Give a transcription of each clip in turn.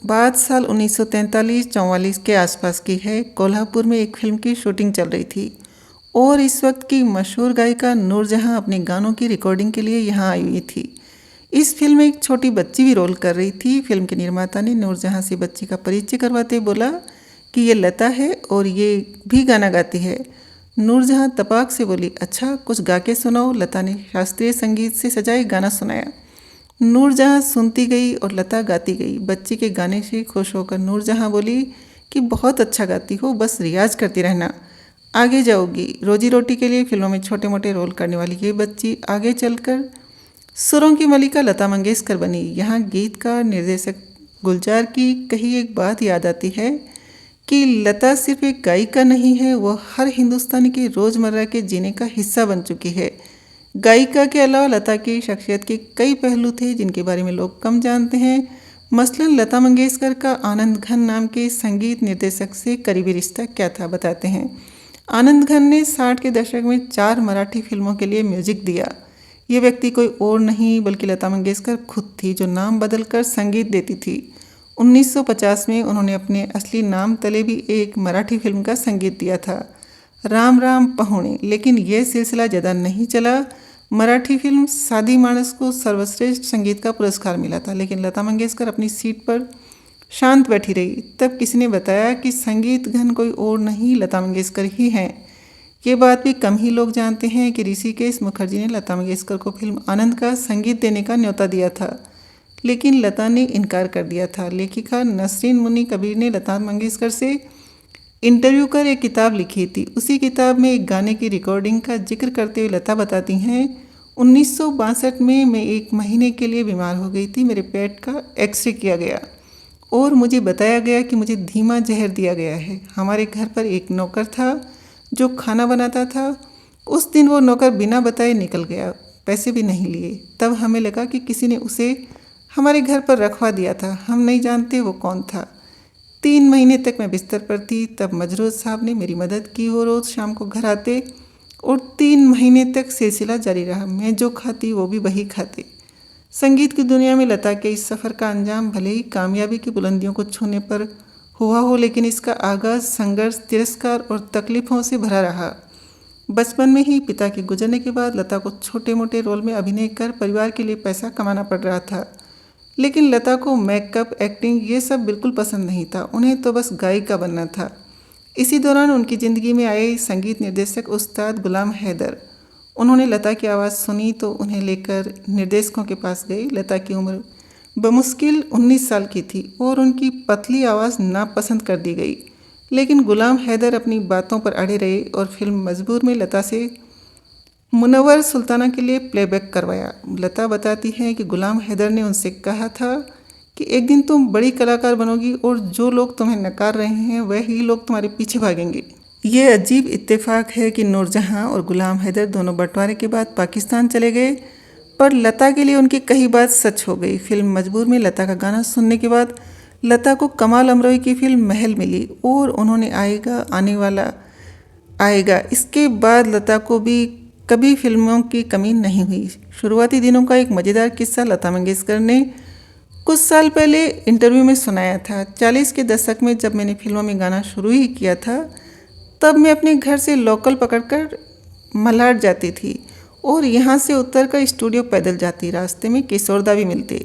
बात साल 1943-44 के आसपास की है। कोल्हापुर में एक फिल्म की शूटिंग चल रही थी और इस वक्त की मशहूर गायिका नूरजहां अपने गानों की रिकॉर्डिंग के लिए यहाँ आई हुई थी। इस फिल्म में एक छोटी बच्ची भी रोल कर रही थी। फिल्म के निर्माता ने नूरजहां से बच्ची का परिचय करवाते बोला कि ये लता है और ये भी गाना गाती है। नूरजहां तपाक से बोली, अच्छा कुछ गा के सुनाओ। लता ने शास्त्रीय संगीत से सजाए गाना सुनाया। नूरजहां सुनती गई और लता गाती गई। बच्ची के गाने से खुश होकर नूरजहां बोली कि बहुत अच्छा गाती हो, बस रियाज करती रहना, आगे जाओगी। रोजी रोटी के लिए फिल्मों में छोटे मोटे रोल करने वाली ये बच्ची आगे चलकर सुरों की मलिका लता मंगेशकर बनी। यहाँ गीतकार निर्देशक गुलजार की कही एक बात याद आती है कि लता सिर्फ एक गायिका नहीं है, वो हर हिंदुस्तानी के रोज़मर्रा के जीने का हिस्सा बन चुकी है। गायिका के अलावा लता की शख्सियत के कई पहलू थे जिनके बारे में लोग कम जानते हैं। मसलन लता मंगेशकर का आनंद घन नाम के संगीत निर्देशक से करीबी रिश्ता क्या था, बताते हैं। आनंद घन ने 60 के दशक में 4 मराठी फिल्मों के लिए म्यूजिक दिया। ये व्यक्ति कोई और नहीं बल्कि लता मंगेशकर खुद थी, जो नाम बदलकर संगीत देती थी। 1950 में उन्होंने अपने असली नाम तले भी एक मराठी फिल्म का संगीत दिया था, राम राम पहुणे। लेकिन यह सिलसिला ज़्यादा नहीं चला। मराठी फिल्म साधी मानस को सर्वश्रेष्ठ संगीत का पुरस्कार मिला था, लेकिन लता मंगेशकर अपनी सीट पर शांत बैठी रही। तब किसी ने बताया कि संगीत घन कोई और नहीं, लता मंगेशकर ही हैं। ये बात भी कम ही लोग जानते हैं कि ऋषिकेश मुखर्जी ने लता मंगेशकर को फिल्म आनंद का संगीत देने का न्योता दिया था, लेकिन लता ने इनकार कर दिया था। लेखिका नसरीन मुनी कबीर ने लता मंगेशकर से इंटरव्यू कर एक किताब लिखी थी। उसी किताब में एक गाने की रिकॉर्डिंग का जिक्र करते हुए लता बताती हैं, 1962 में मैं 1 महीने के लिए बीमार हो गई थी। मेरे पेट का एक्सरे किया गया और मुझे बताया गया कि मुझे धीमा जहर दिया गया है। हमारे घर पर एक नौकर था जो खाना बनाता था। उस दिन वो नौकर बिना बताए निकल गया, पैसे भी नहीं लिए। तब हमें लगा कि किसी ने उसे हमारे घर पर रखवा दिया था, हम नहीं जानते वो कौन था। 3 महीने तक मैं बिस्तर पर थी। तब मजरूद साहब ने मेरी मदद की। वो रोज़ शाम को घर आते और 3 महीने तक सिलसिला जारी रहा। मैं जो खाती वो भी वही खाते। संगीत की दुनिया में लता के इस सफ़र का अंजाम भले ही कामयाबी की बुलंदियों को छूने पर हुआ हो, लेकिन इसका आगाज़ संघर्ष, तिरस्कार और तकलीफ़ों से भरा रहा। बचपन में ही पिता के गुजरने के बाद लता को छोटे मोटे रोल में अभिनय कर परिवार के लिए पैसा कमाना पड़ रहा था, लेकिन लता को मेकअप, एक्टिंग ये सब बिल्कुल पसंद नहीं था। उन्हें तो बस गायिका बनना था। इसी दौरान उनकी ज़िंदगी में आए संगीत निर्देशक उस्ताद गुलाम हैदर। उन्होंने लता की आवाज़ सुनी तो उन्हें लेकर निर्देशकों के पास गई। लता की उम्र बमुश्किल 19 साल की थी और उनकी पतली आवाज़ नापसंद कर दी गई, लेकिन गुलाम हैदर अपनी बातों पर अड़े रहे और फिल्म मजबूर में लता से मुनव्वर सुल्ताना के लिए प्लेबैक करवाया। लता बताती हैं कि गुलाम हैदर ने उनसे कहा था कि एक दिन तुम बड़ी कलाकार बनोगी और जो लोग तुम्हें नकार रहे हैं वही लोग तुम्हारे पीछे भागेंगे। ये अजीब इत्तेफाक है कि नूरजहां और गुलाम हैदर दोनों बंटवारे के बाद पाकिस्तान चले गए, पर लता के लिए उनकी कही बात सच हो गई। फिल्म मजबूर में लता का गाना सुनने के बाद लता को कमाल अमरोही की फिल्म महल मिली और उन्होंने आएगा आने वाला आएगा, इसके बाद लता को भी कभी फिल्मों की कमी नहीं हुई। शुरुआती दिनों का एक मज़ेदार किस्सा लता मंगेशकर ने कुछ साल पहले इंटरव्यू में सुनाया था। 40 के दशक में जब मैंने फिल्मों में गाना शुरू ही किया था, तब मैं अपने घर से लोकल पकड़कर मल्हार जाती थी और यहाँ से उतर कर स्टूडियो पैदल जाती। रास्ते में किशोरदा भी मिलते,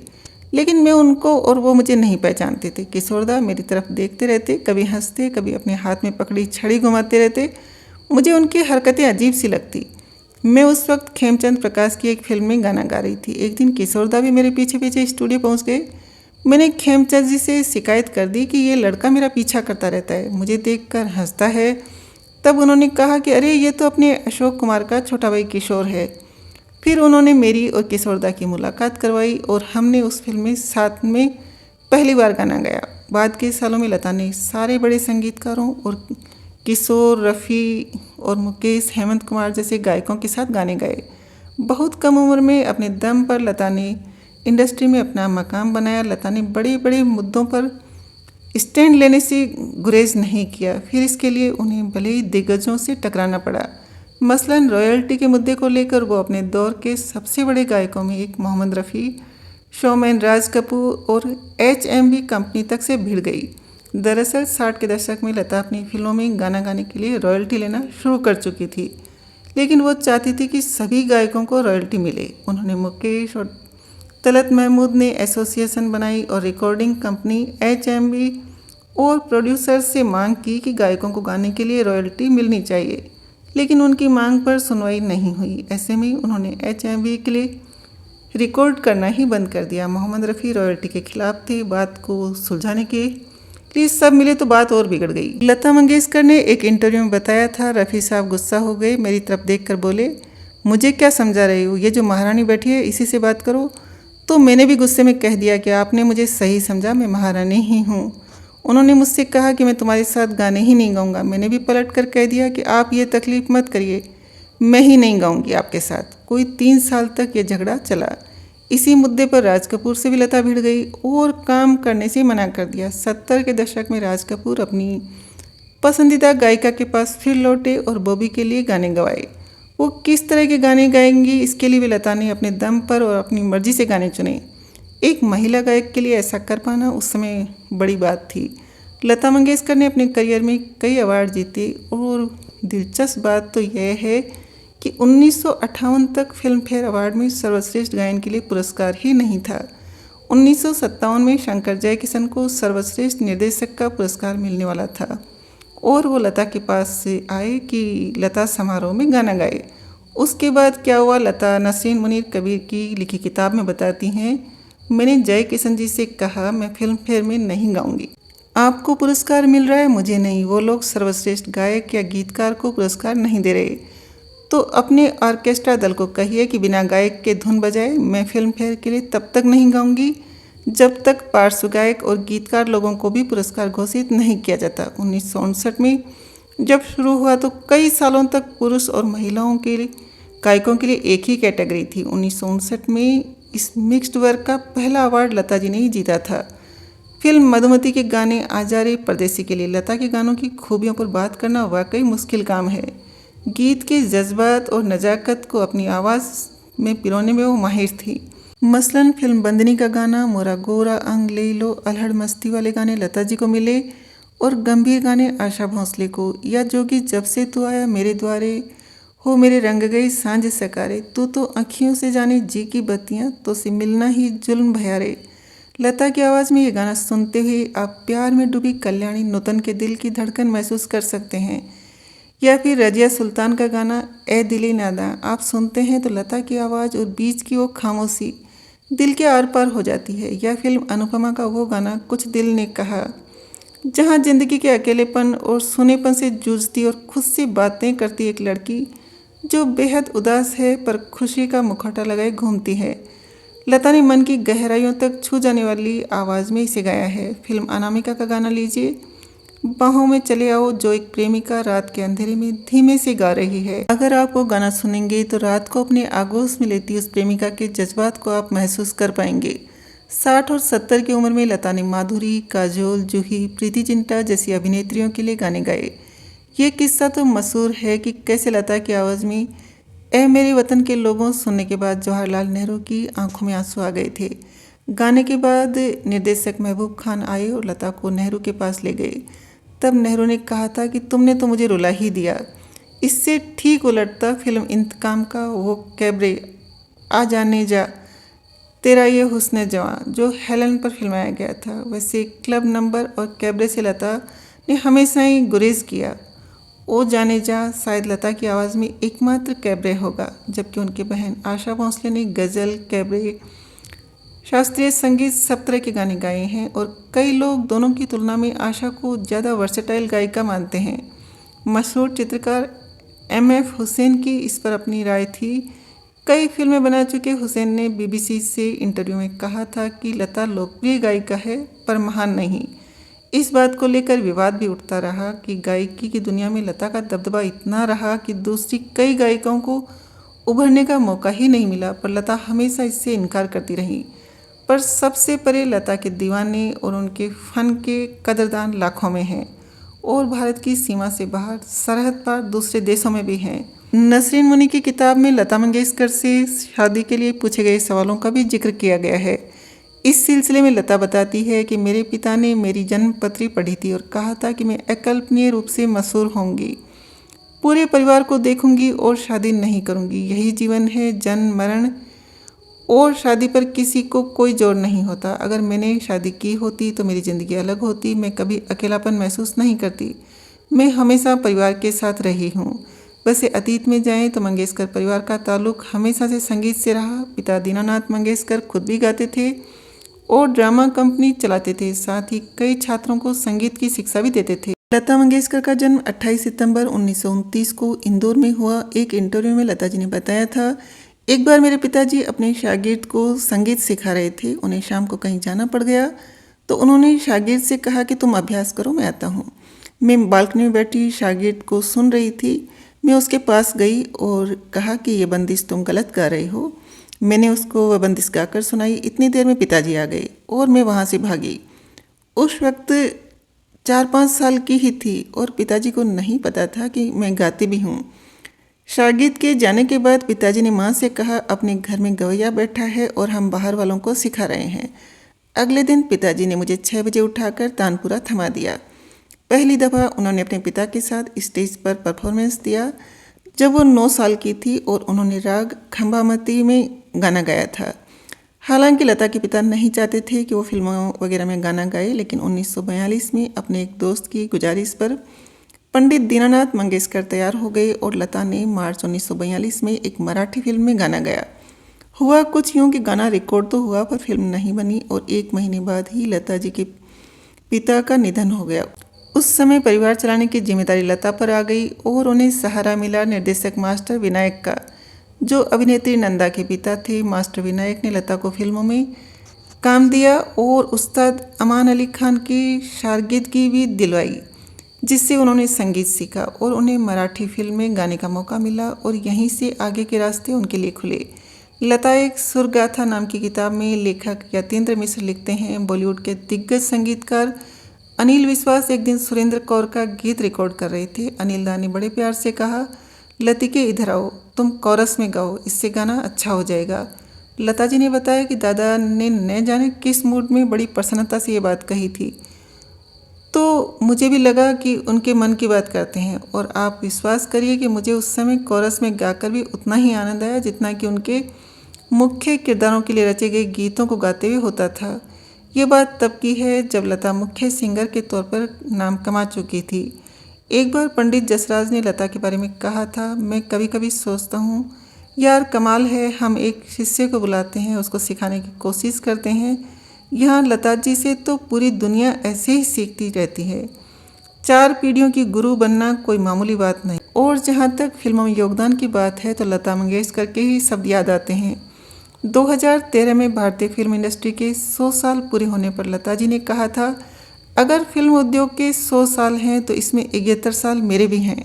लेकिन मैं उनको और वो मुझे नहीं पहचानते थे। किशोरदा मेरी तरफ देखते रहते, कभी हंसते, कभी अपने हाथ में पकड़ी छड़ी घुमाते रहते। मुझे उनकी हरकतें अजीब सी लगती। मैं उस वक्त खेमचंद प्रकाश की एक फिल्म में गाना गा रही थी। एक दिन किशोरदा भी मेरे पीछे पीछे स्टूडियो पहुंच गए। मैंने खेमचंद जी से शिकायत कर दी कि ये लड़का मेरा पीछा करता रहता है, मुझे देखकर हंसता है। तब उन्होंने कहा कि अरे ये तो अपने अशोक कुमार का छोटा भाई किशोर है। फिर उन्होंने मेरी और किशोरदा की मुलाकात करवाई और हमने उस फिल्म में साथ में पहली बार गाना गाया। बाद के सालों में लता ने सारे बड़े संगीतकारों और किशोर, रफ़ी और मुकेश, हेमंत कुमार जैसे गायकों के साथ गाने गाए। बहुत कम उम्र में अपने दम पर लता ने इंडस्ट्री में अपना मकाम बनाया। लता ने बड़े बड़े मुद्दों पर स्टैंड लेने से गुरेज नहीं किया, फिर इसके लिए उन्हें भले ही दिग्गजों से टकराना पड़ा। मसलन रॉयल्टी के मुद्दे को लेकर वो अपने दौर के सबसे बड़े गायकों में एक मोहम्मद रफ़ी, शोमैन राज कपूर और HMV कंपनी तक से भिड़ गई। दरअसल 60 के दशक में लता अपनी फिल्मों में गाना गाने के लिए रॉयल्टी लेना शुरू कर चुकी थी, लेकिन वो चाहती थी कि सभी गायकों को रॉयल्टी मिले। उन्होंने मुकेश और तलत महमूद ने एसोसिएशन बनाई और रिकॉर्डिंग कंपनी HMV और प्रोड्यूसर्स से मांग की कि गायकों को गाने के लिए रॉयल्टी मिलनी चाहिए, लेकिन उनकी मांग पर सुनवाई नहीं हुई। ऐसे में उन्होंने HMV के लिए रिकॉर्ड करना ही बंद कर दिया। मोहम्मद रफ़ी रॉयल्टी के खिलाफ थे। बात को सुलझाने के लिए सब मिले तो बात और बिगड़ गई। लता मंगेशकर ने एक इंटरव्यू में बताया था, रफ़ी साहब गुस्सा हो गए, मेरी तरफ देखकर बोले, मुझे क्या समझा रही हो, ये जो महारानी बैठी है इसी से बात करो। तो मैंने भी गुस्से में कह दिया कि आपने मुझे सही समझा, मैं महारानी ही हूँ। उन्होंने मुझसे कहा कि मैं तुम्हारे साथ गाने ही नहीं गाऊंगा। मैंने भी पलट कर कह दिया कि आप ये तकलीफ़ मत करिए, मैं ही नहीं गाऊंगी आपके साथ। कोई 3 साल तक ये झगड़ा चला। इसी मुद्दे पर राज कपूर से भी लता भिड़ गई और काम करने से मना कर दिया। 70 के दशक में राज कपूर अपनी पसंदीदा गायिका के पास फिर लौटे और बॉबी के लिए गाने गवाए। वो किस तरह के गाने गाएंगी, इसके लिए भी लता ने अपने दम पर और अपनी मर्जी से गाने चुने। एक महिला गायक के लिए ऐसा कर पाना उस समय बड़ी बात थी। लता मंगेशकर ने अपने करियर में कई अवार्ड जीते और दिलचस्प बात तो यह है कि 1958 तक फिल्म फेयर अवार्ड में सर्वश्रेष्ठ गायन के लिए पुरस्कार ही नहीं था। 1957 में शंकर जयकिशन को सर्वश्रेष्ठ निर्देशक का पुरस्कार मिलने वाला था और वो लता के पास से आए कि लता समारोह में गाना गाए। उसके बाद क्या हुआ, लता नसरीन मुनीर कबीर की लिखी किताब में बताती हैं, मैंने जय किशन जी से कहा मैं फिल्म फेयर में नहीं गाऊंगी, आपको पुरस्कार मिल रहा है, मुझे नहीं। वो लोग सर्वश्रेष्ठ गायक या गीतकार को पुरस्कार नहीं दे रहे, तो अपने ऑर्केस्ट्रा दल को कहिए कि बिना गायक के धुन बजाए मैं फिल्म फेयर के लिए तब तक नहीं गाऊंगी जब तक पार्श्व गायक और गीतकार लोगों को भी पुरस्कार घोषित नहीं किया जाता। 1959 में जब शुरू हुआ तो कई सालों तक पुरुष और महिलाओं के गायकों के लिए एक ही कैटेगरी थी। 1959 में इस मिक्स्ड वर्ग का पहला अवार्ड लता जी ने ही जीता था। फिल्म मधुमती के गाने आजारे परदेसी के लिए लता के गानों की खूबियों पर बात करना वाकई मुश्किल काम है। गीत के जज्बात और नज़ाकत को अपनी आवाज़ में पिरोने में वो माहिर थी। मसलन फिल्म बंदनी का गाना मोरा गोरा अंग ले लो, अलहड़ मस्ती वाले गाने लता जी को मिले और गंभीर गाने आशा भोंसले को, या जोगी जब से तू आया मेरे द्वारे, हो मेरे रंग गई सांझ सकारे, तू तो अखियों से जाने जी की बत्तियाँ, तो से मिलना ही जुल्म भयारे। लता की आवाज़ में ये गाना सुनते हुए आप प्यार में डूबी कल्याणी नूतन के दिल की धड़कन महसूस कर सकते हैं। या फिर रजिया सुल्तान का गाना ए दिली नादा आप सुनते हैं तो लता की आवाज़ और बीच की वो खामोशी दिल के आर पार हो जाती है। या फिल्म अनुपमा का वो गाना कुछ दिल ने कहा, जहाँ जिंदगी के अकेलेपन और सुनेपन से जूझती और खुद से बातें करती एक लड़की जो बेहद उदास है पर खुशी का मुखौटा लगाए घूमती है। लता ने मन की गहराइयों तक छू जाने वाली आवाज़ में इसे गाया है। फिल्म अनामिका का गाना लीजिए, बाहों में चले आओ, जो एक प्रेमिका रात के अंधेरे में धीमे से गा रही है। अगर आप वो गाना सुनेंगे तो रात को अपने आगोश में लेती उस प्रेमिका के जज्बात को आप महसूस कर पाएंगे। 60 और 70 की उम्र में लता ने माधुरी, काजोल, जूही, प्रीति जिंटा जैसी अभिनेत्रियों के लिए गाने गाए। ये किस्सा तो मशहूर है कि कैसे लता की आवाज़ में ए मेरे वतन के लोगों सुनने के बाद जवाहरलाल नेहरू की आंखों में आंसू आ गए थे। गाने के बाद निर्देशक महबूब खान आए और लता को नेहरू के पास ले गए। तब नेहरू ने कहा था कि तुमने तो मुझे रुला ही दिया। इससे ठीक उलटता फिल्म इंतकाम का वो कैबरे आ जाने जा तेरा ये हुस्न जवां जो हेलन पर फिल्माया गया था, वैसे क्लब नंबर और कैबरे से लता ने हमेशा ही गुरेज किया। ओ जाने जा शायद लता की आवाज़ में एकमात्र कैबरे होगा, जबकि उनकी बहन आशा भोंसले ने गज़ल, कैबरे, शास्त्रीय संगीत सब तरह के गाने गाए हैं और कई लोग दोनों की तुलना में आशा को ज़्यादा वर्सेटाइल गायिका मानते हैं। मशहूर चित्रकार MF हुसैन की इस पर अपनी राय थी। कई फिल्में बना चुके हुसैन ने BBC से इंटरव्यू में कहा था कि लता लोकप्रिय गायिका है पर महान नहीं। इस बात को लेकर विवाद भी उठता रहा कि गायकी की दुनिया में लता का दबदबा इतना रहा कि दूसरी कई गायिकाओं को उभरने का मौका ही नहीं मिला, पर लता हमेशा इससे इनकार करती रही। पर सबसे परे लता के दीवाने और उनके फ़न के कदरदान लाखों में हैं और भारत की सीमा से बाहर सरहद पार दूसरे देशों में भी हैं। नसरीन मुनी की किताब में लता मंगेशकर से शादी के लिए पूछे गए सवालों का भी जिक्र किया गया है। इस सिलसिले में लता बताती है कि मेरे पिता ने मेरी जन्म पत्री पढ़ी थी और कहा था कि मैं अकल्पनीय रूप से मशहूर होंगी, पूरे परिवार को देखूंगी और शादी नहीं करूंगी। यही जीवन है, जन्म मरण और शादी पर किसी को कोई जोर नहीं होता। अगर मैंने शादी की होती तो मेरी ज़िंदगी अलग होती। मैं कभी अकेलापन महसूस नहीं करती। मैं हमेशा परिवार के साथ रही हूँ। वैसे अतीत में जाएं तो मंगेशकर परिवार का ताल्लुक हमेशा से संगीत से रहा। पिता दीनानाथ मंगेशकर खुद भी गाते थे और ड्रामा कंपनी चलाते थे। साथ ही कई छात्रों को संगीत की शिक्षा भी देते थे। लता मंगेशकर का जन्म 28 सितंबर 1929 को इंदौर में हुआ। एक इंटरव्यू में लता जी ने बताया था, एक बार मेरे पिताजी अपने शागिर्द को संगीत सिखा रहे थे। उन्हें शाम को कहीं जाना पड़ गया तो उन्होंने शागिर्द से कहा कि तुम अभ्यास करो, मैं आता हूँ। मैं बालकनी में बैठी शागिर्द को सुन रही थी। मैं उसके पास गई और कहा कि ये बंदिश तुम गलत गा रही हो। मैंने उसको वह बंदिश गाकर सुनाई। इतनी देर में पिताजी आ गए और मैं वहाँ से भागी। उस वक्त 4-5 साल की ही थी और पिताजी को नहीं पता था कि मैं गाती भी हूँ। शागिर्द के जाने के बाद पिताजी ने माँ से कहा, अपने घर में गवैया बैठा है और हम बाहर वालों को सिखा रहे हैं। अगले दिन पिताजी ने मुझे 6 बजे उठाकर तानपुरा थमा दिया। पहली दफ़ा उन्होंने अपने पिता के साथ स्टेज पर परफॉर्मेंस दिया जब वो 9 साल की थी और उन्होंने राग खंबामती में गाना गाया था। हालांकि लता के पिता नहीं चाहते थे कि वो फिल्मों वगैरह में गाना गाए, लेकिन 1942 में अपने एक दोस्त की गुजारिश पर पंडित दीनानाथ मंगेशकर तैयार हो गए और लता ने मार्च 1942 में एक मराठी फिल्म में गाना गाया। हुआ कुछ यूँ कि गाना रिकॉर्ड तो हुआ पर फिल्म नहीं बनी और 1 महीने बाद ही लता जी के पिता का निधन हो गया। उस समय परिवार चलाने की जिम्मेदारी लता पर आ गई और उन्हें सहारा मिला निर्देशक मास्टर विनायक का, जो अभिनेत्री नंदा के पिता थे। मास्टर विनायक ने लता को फिल्मों में काम दिया और उस्ताद अमान अली खान की शागिर्दगी भी दिलवाई, जिससे उन्होंने संगीत सीखा और उन्हें मराठी फिल्म में गाने का मौका मिला और यहीं से आगे के रास्ते उनके लिए खुले। लता एक सुरगाथा नाम की किताब में लेखक यतीन्द्र मिश्र लिखते हैं, बॉलीवुड के दिग्गज संगीतकार अनिल विश्वास एक दिन सुरेंद्र कौर का गीत रिकॉर्ड कर रहे थे। अनिल दा ने बड़े प्यार से कहा, लतिके इधर आओ, तुम कोरस में गाओ, इससे गाना अच्छा हो जाएगा। लता जी ने बताया कि दादा ने न जाने किस मूड में बड़ी प्रसन्नता से ये बात कही थी, तो मुझे भी लगा कि उनके मन की बात करते हैं। और आप विश्वास करिए कि मुझे उस समय कोरस में गाकर भी उतना ही आनंद आया जितना कि उनके मुख्य किरदारों के लिए रचे गए गीतों को गाते हुए होता था। ये बात तब की है जब लता मुख्य सिंगर के तौर पर नाम कमा चुकी थी। एक बार पंडित जसराज ने लता के बारे में कहा था, मैं कभी कभी सोचता हूँ यार कमाल है, हम एक शिष्य को बुलाते हैं, उसको सिखाने की कोशिश करते हैं। यहाँ लता जी से तो पूरी दुनिया ऐसे ही सीखती रहती है। 4 पीढ़ियों की गुरु बनना कोई मामूली बात नहीं। और जहाँ तक फिल्मों में योगदान की बात है तो लता मंगेशकर के ही शब्द याद आते हैं। 2013 में भारतीय फिल्म इंडस्ट्री के 100 साल पूरे होने पर लता जी ने कहा था, अगर फिल्म उद्योग के 100 साल हैं तो इसमें 71 साल मेरे भी हैं।